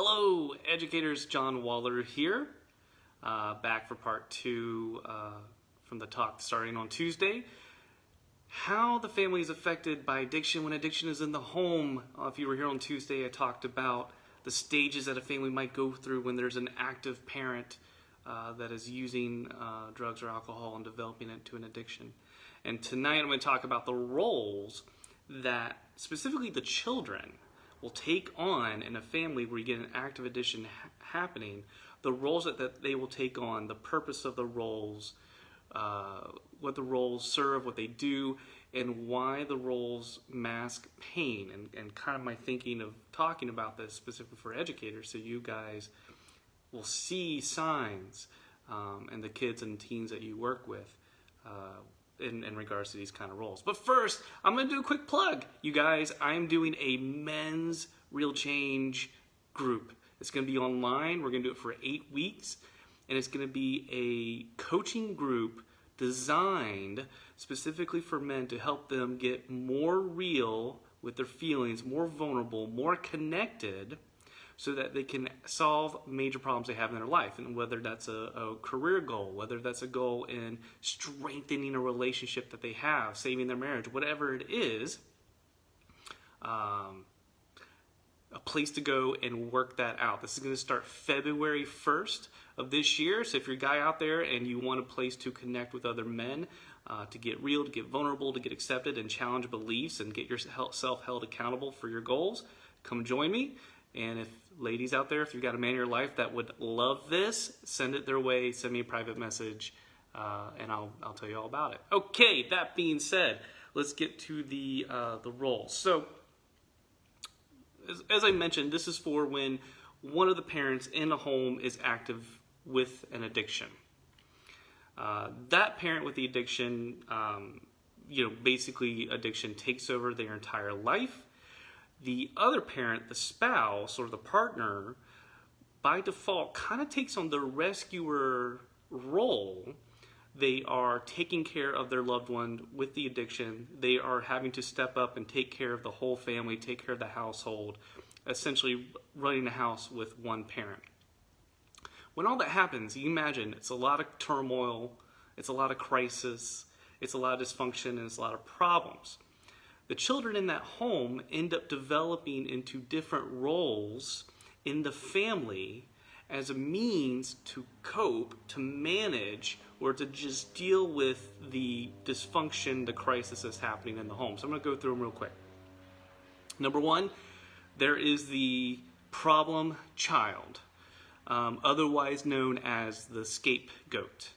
Hello, educators. John Waller here, back for part 2 from the talk starting on Tuesday. How the family is affected by addiction when addiction is in the home. If you were here on Tuesday, I talked about the stages that a family might go through when there's an active parent that is using drugs or alcohol and developing it to an addiction. And tonight I'm going to talk about the roles that specifically the children will take on in a family where you get an active addiction happening, the roles that they will take on, the purpose of the roles, what the roles serve, what they do, and why the roles mask pain, and kind of my thinking of talking about this specifically for educators, so you guys will see signs and the kids and teens that you work with in regards to these kind of roles. But first, I'm going to do a quick plug. You guys, I'm doing a men's real change group. It's going to be online. We're going to do it for 8 weeks. And it's going to be a coaching group designed specifically for men to help them get more real with their feelings, more vulnerable, more connected, so that they can solve major problems they have in their life. And whether that's a career goal, whether that's a goal in strengthening a relationship that they have, saving their marriage, whatever it is, a place to go and work that out. This is going to start February 1st of this year. So if you're a guy out there and you want a place to connect with other men, to get real, to get vulnerable, to get accepted and challenge beliefs and get yourself held accountable for your goals, come join me. And if ladies out there, if you've got a man in your life that would love this, send it their way, send me a private message, and I'll tell you all about it. Okay, that being said, let's get to the roles. So, as I mentioned, this is for when one of the parents in a home is active with an addiction. That parent with the addiction, basically addiction takes over their entire life. The other parent, the spouse or the partner, by default kind of takes on the rescuer role. They are taking care of their loved one with the addiction. They are having to step up and take care of the whole family, take care of the household, essentially running the house with one parent. When all that happens, you imagine it's a lot of turmoil, it's a lot of crisis, it's a lot of dysfunction, and it's a lot of problems. The children in that home end up developing into different roles in the family as a means to cope, to manage, or to just deal with the dysfunction, the crisis that's happening in the home. So I'm going to go through them real quick. Number one, there is the problem child, otherwise known as the scapegoat.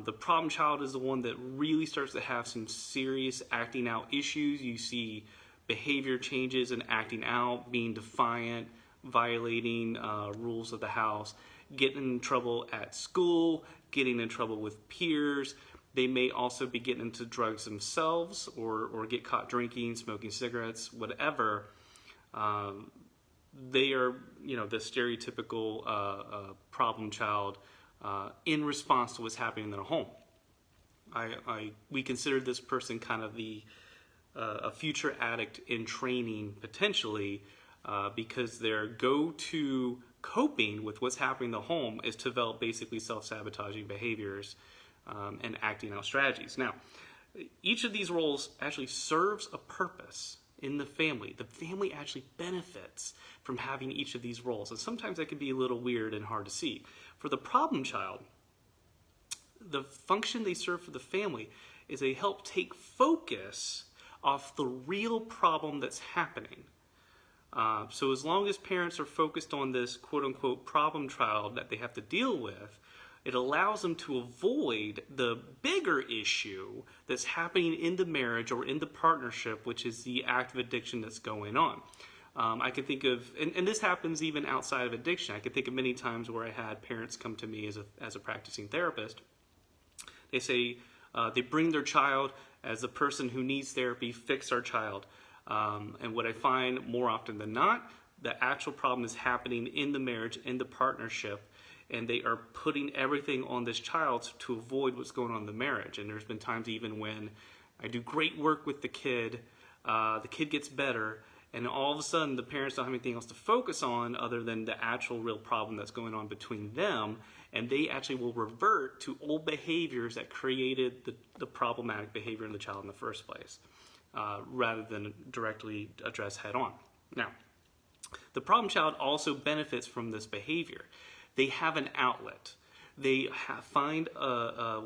The problem child is the one that really starts to have some serious acting out issues. You see behavior changes and acting out, being defiant, violating rules of the house, getting in trouble at school, getting in trouble with peers. They may also be getting into drugs themselves or get caught drinking, smoking cigarettes, whatever. They are, the stereotypical problem child in response to what's happening in their home. We consider this person kind of a future addict in training potentially, because their go-to coping with what's happening in the home is to develop basically self-sabotaging behaviors and acting out strategies. Now, each of these roles actually serves a purpose in the family. The family actually benefits from having each of these roles, and sometimes that can be a little weird and hard to see. For the problem child, the function they serve for the family is they help take focus off the real problem that's happening. So as long as parents are focused on this quote-unquote problem child that they have to deal with, it allows them to avoid the bigger issue that's happening in the marriage or in the partnership, which is the active addiction that's going on. I can think of, and this happens even outside of addiction, I can think of many times where I had parents come to me as a practicing therapist. They say, they bring their child as the person who needs therapy, fix our child. And what I find more often than not, the actual problem is happening in the marriage, in the partnership, and they are putting everything on this child to avoid what's going on in the marriage. And there's been times even when I do great work with the kid gets better, And all of a sudden, the parents don't have anything else to focus on other than the actual real problem that's going on between them. And they actually will revert to old behaviors that created the problematic behavior in the child in the first place, rather than directly address head on. Now, the problem child also benefits from this behavior. They have an outlet. They find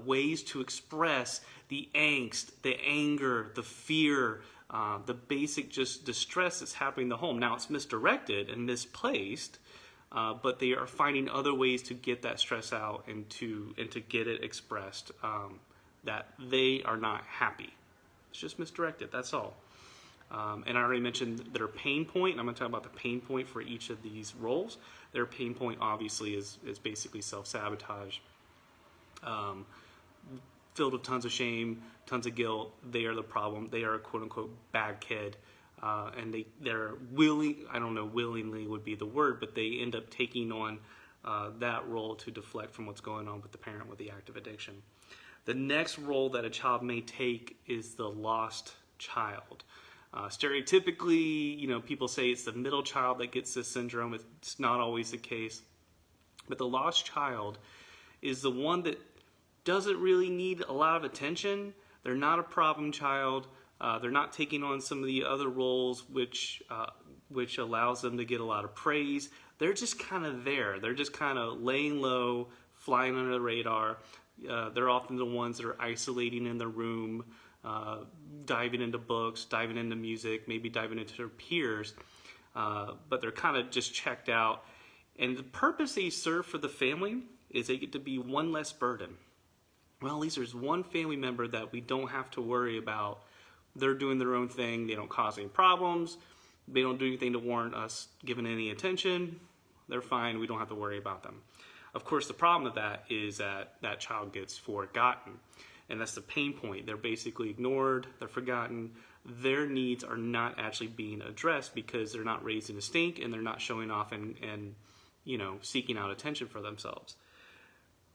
ways to express the angst, the anger, the fear, the basic just distress that's happening in the home. Now, it's misdirected and misplaced, but they are finding other ways to get that stress out and to get it expressed, that they are not happy. It's just misdirected, that's all. And I already mentioned their pain point, and I'm going to talk about the pain point for each of these roles. Their pain point, obviously, is basically self-sabotage. Filled with tons of shame, tons of guilt. They are the problem. They are a quote-unquote bad kid. And they're willing, I don't know, willingly would be the word, but they end up taking on that role to deflect from what's going on with the parent with the active addiction. The next role that a child may take is the lost child. Stereotypically, people say it's the middle child that gets this syndrome. It's not always the case. But the lost child is the one that doesn't really need a lot of attention. They're not a problem child. They're not taking on some of the other roles which allows them to get a lot of praise. They're just kind of there. They're just kind of laying low, flying under the radar. They're often the ones that are isolating in their room, diving into books, diving into music, maybe diving into their peers, but they're kind of just checked out. And the purpose they serve for the family is they get to be one less burden. Well, at least there's one family member that we don't have to worry about. They're doing their own thing. They don't cause any problems. They don't do anything to warrant us giving any attention. They're fine. We don't have to worry about them. Of course, the problem with that is that that child gets forgotten. And that's the pain point. They're basically ignored. They're forgotten. Their needs are not actually being addressed because they're not raising a stink and they're not showing off and seeking out attention for themselves.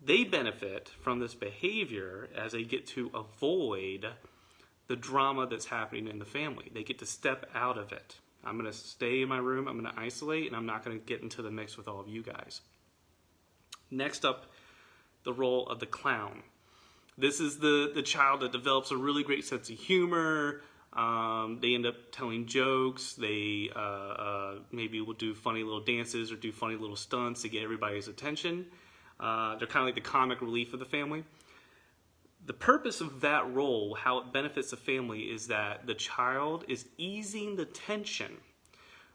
They benefit from this behavior as they get to avoid the drama that's happening in the family. They get to step out of it. I'm going to stay in my room. I'm going to isolate, and I'm not going to get into the mix with all of you guys. Next up, the role of the clown. This is the child that develops a really great sense of humor. They end up telling jokes. They maybe will do funny little dances or do funny little stunts to get everybody's attention. They're kind of like the comic relief of the family. The purpose of that role, how it benefits the family, is that the child is easing the tension.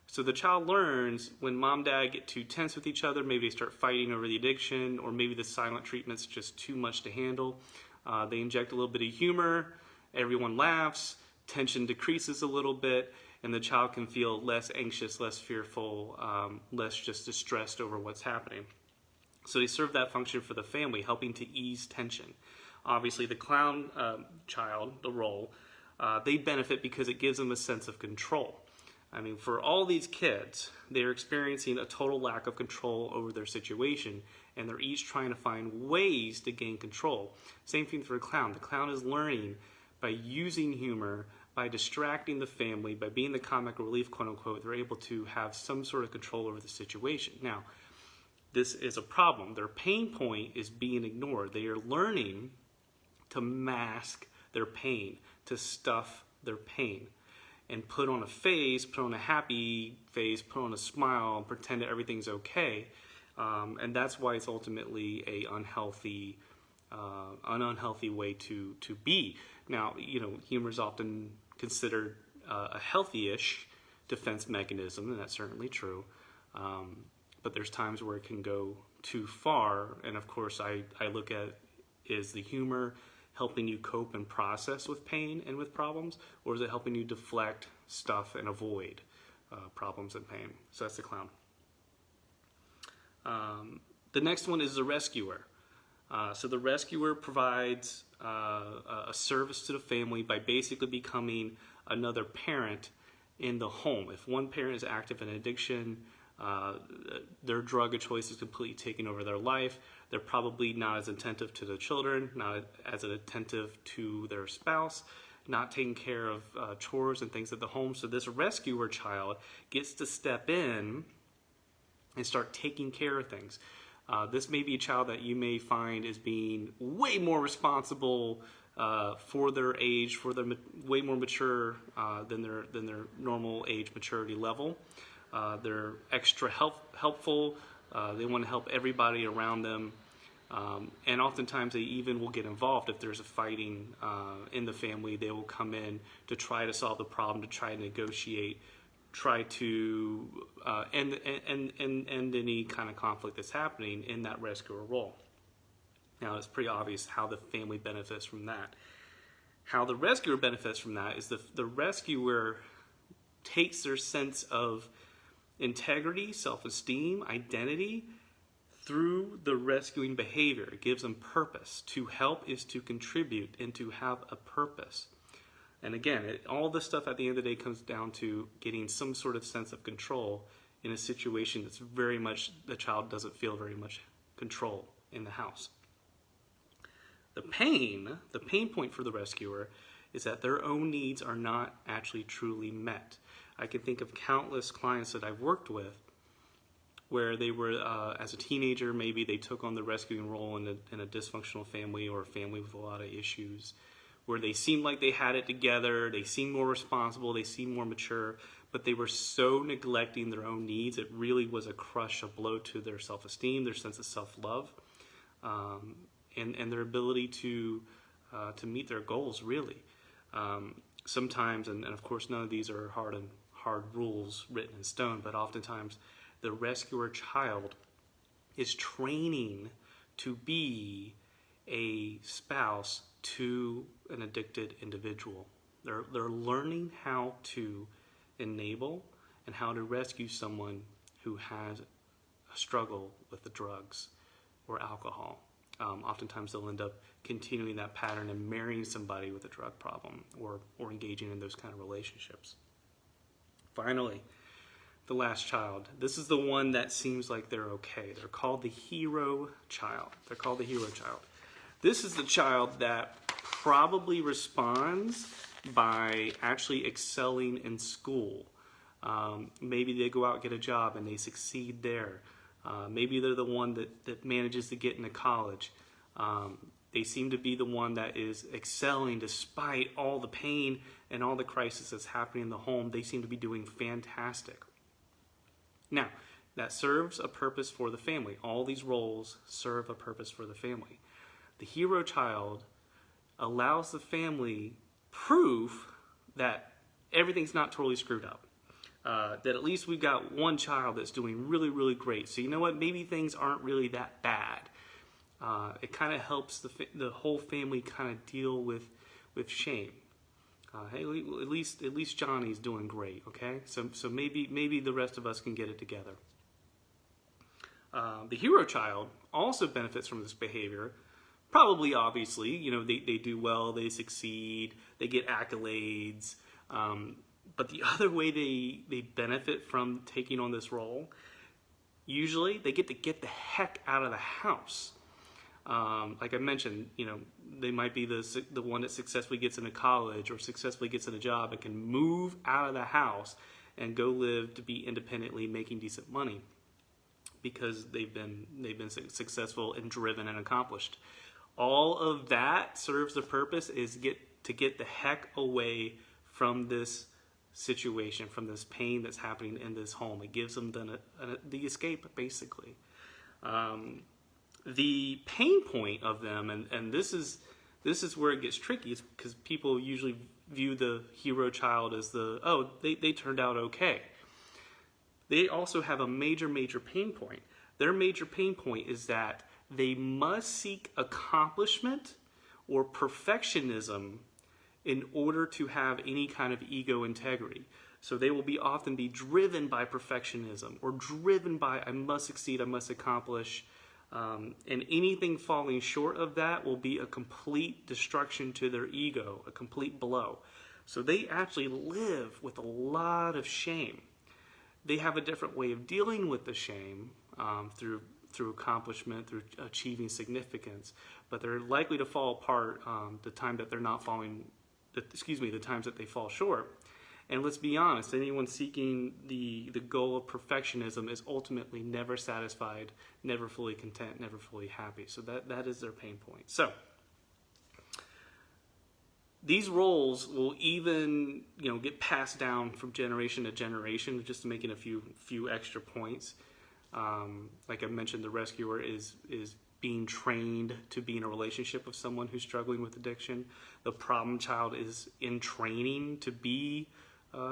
So the child learns when mom and dad get too tense with each other, maybe they start fighting over the addiction, or maybe the silent treatment's just too much to handle. They inject a little bit of humor, everyone laughs, tension decreases a little bit, and the child can feel less anxious, less fearful, less just distressed over what's happening. So they serve that function for the family, helping to ease tension. Obviously, the clown child, the role, they benefit because it gives them a sense of control. I mean, for all these kids, they're experiencing a total lack of control over their situation, and they're each trying to find ways to gain control. Same thing for a clown. The clown is learning by using humor, by distracting the family, by being the comic relief, quote unquote, they're able to have some sort of control over the situation. Now, this is a problem. Their pain point is being ignored. They are learning to mask their pain, to stuff their pain, and put on a face, put on a happy face, put on a smile, and pretend that everything's okay. And that's why it's ultimately an unhealthy way to be. Now, humor is often considered a healthy-ish defense mechanism, and that's certainly true. But there's times where it can go too far, and of course I look at, is the humor helping you cope and process with pain and with problems, or is it helping you deflect stuff and avoid problems and pain? So that's the clown. The next one is the rescuer. So the rescuer provides a service to the family by basically becoming another parent in the home. If one parent is active in addiction, their drug of choice is completely taking over their life. They're probably not as attentive to the children, not as attentive to their spouse, not taking care of chores and things at the home. So this rescuer child gets to step in and start taking care of things. This may be a child that you may find is being way more responsible for their age, way more mature than their normal age maturity level. They're extra helpful. They want to help everybody around them. And oftentimes they even will get involved if there's a fighting in the family. They will come in to try to solve the problem, to try to negotiate, try to end any kind of conflict that's happening in that rescuer role. Now, it's pretty obvious how the family benefits from that. How the rescuer benefits from that is the rescuer takes their sense of integrity, self-esteem, identity through the rescuing behavior. It gives them purpose. To help is to contribute and to have a purpose. And again, all this stuff at the end of the day comes down to getting some sort of sense of control in a situation that's very much, the child doesn't feel very much control in the house. The pain point for the rescuer is that their own needs are not actually truly met. I can think of countless clients that I've worked with where they were, as a teenager, maybe they took on the rescuing role in a dysfunctional family or a family with a lot of issues, where they seemed like they had it together, they seemed more responsible, they seemed more mature, but they were so neglecting their own needs, it really was a crush, a blow to their self-esteem, their sense of self-love, and their ability to meet their goals, really. Sometimes, and of course none of these are hard rules written in stone, but oftentimes the rescuer child is training to be a spouse to an addicted individual. They're learning how to enable and how to rescue someone who has a struggle with the drugs or alcohol. Oftentimes they'll end up continuing that pattern and marrying somebody with a drug problem or engaging in those kind of relationships. Finally, the last child. This is the one that seems like they're okay. They're called the hero child. This is the child that probably responds by actually excelling in school. Maybe they go out and get a job and they succeed there. Maybe they're the one that manages to get into college. They seem to be the one that is excelling despite all the pain and all the crisis that's happening in the home. They seem to be doing fantastic. Now, that serves a purpose for the family. All these roles serve a purpose for the family. The hero child allows the family proof that everything's not totally screwed up. That at least we've got one child that's doing really, really great. So you know what? Maybe things aren't really that bad. It kind of helps the whole family kind of deal with shame. Hey, at least Johnny's doing great. Okay, so maybe the rest of us can get it together. The hero child also benefits from this behavior. Probably, obviously, they do well, they succeed, they get accolades. But the other way they benefit from taking on this role, usually they get to get the heck out of the house. Like I mentioned, they might be the one that successfully gets into college or successfully gets in a job and can move out of the house and go live to be independently making decent money because they've been successful and driven and accomplished. All of that serves the purpose is to get the heck away from this situation, from this pain that's happening in this home. It gives them the escape, basically. The pain point of them, and this is where it gets tricky, is because people usually view the hero child as they turned out okay. They also have a major pain point. Their major pain point is that they must seek accomplishment or perfectionism in order to have any kind of ego integrity. So they will often be driven by perfectionism or driven by, I must succeed, I must accomplish. And anything falling short of that will be a complete destruction to their ego, a complete blow. So they actually live with a lot of shame. They have a different way of dealing with the shame through accomplishment, through achieving significance, but they're likely to fall apart the time that they're not following the times that they fall short. And let's be honest, anyone seeking the goal of perfectionism is ultimately never satisfied, never fully content, never fully happy. So that is their pain point. So these roles will even, get passed down from generation to generation. Just to make it a few extra points. Like I mentioned, the rescuer is being trained to be in a relationship with someone who's struggling with addiction. The problem child is in training to be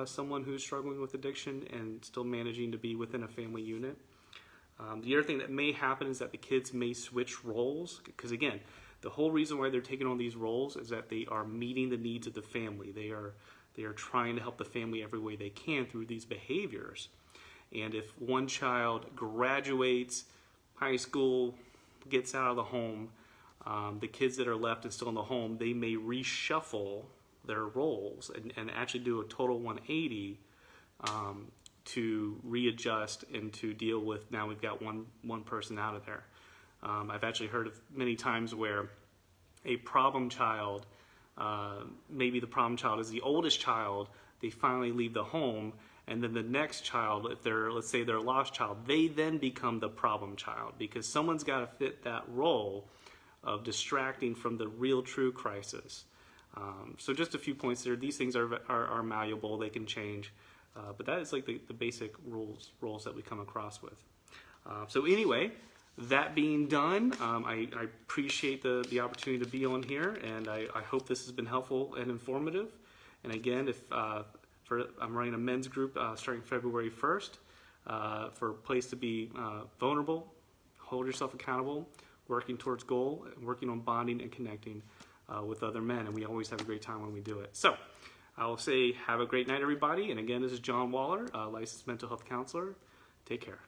someone who's struggling with addiction and still managing to be within a family unit. The other thing that may happen is that the kids may switch roles, because again, the whole reason why they're taking on these roles is that they are meeting the needs of the family. They are trying to help the family every way they can through these behaviors. And if one child graduates high school, gets out of the home, the kids that are left and still in the home, they may reshuffle their roles and actually do a total 180 to readjust and to deal with, now we've got one person out of there. I've actually heard of many times where a problem child, maybe the problem child is the oldest child, they finally leave the home, and then the next child, if let's say they're a lost child, they then become the problem child, because someone's got to fit that role of distracting from the real true crisis. So just a few points there. These things are malleable, they can change, but that is like the basic roles that we come across with. So anyway, that being done, I appreciate the opportunity to be on here, and I hope this has been helpful and informative. And again, I'm running a men's group starting February 1st for a place to be vulnerable, hold yourself accountable, working towards goal, and working on bonding and connecting with other men. And we always have a great time when we do it. So I will say have a great night, everybody. And again, this is John Waller, licensed mental health counselor. Take care.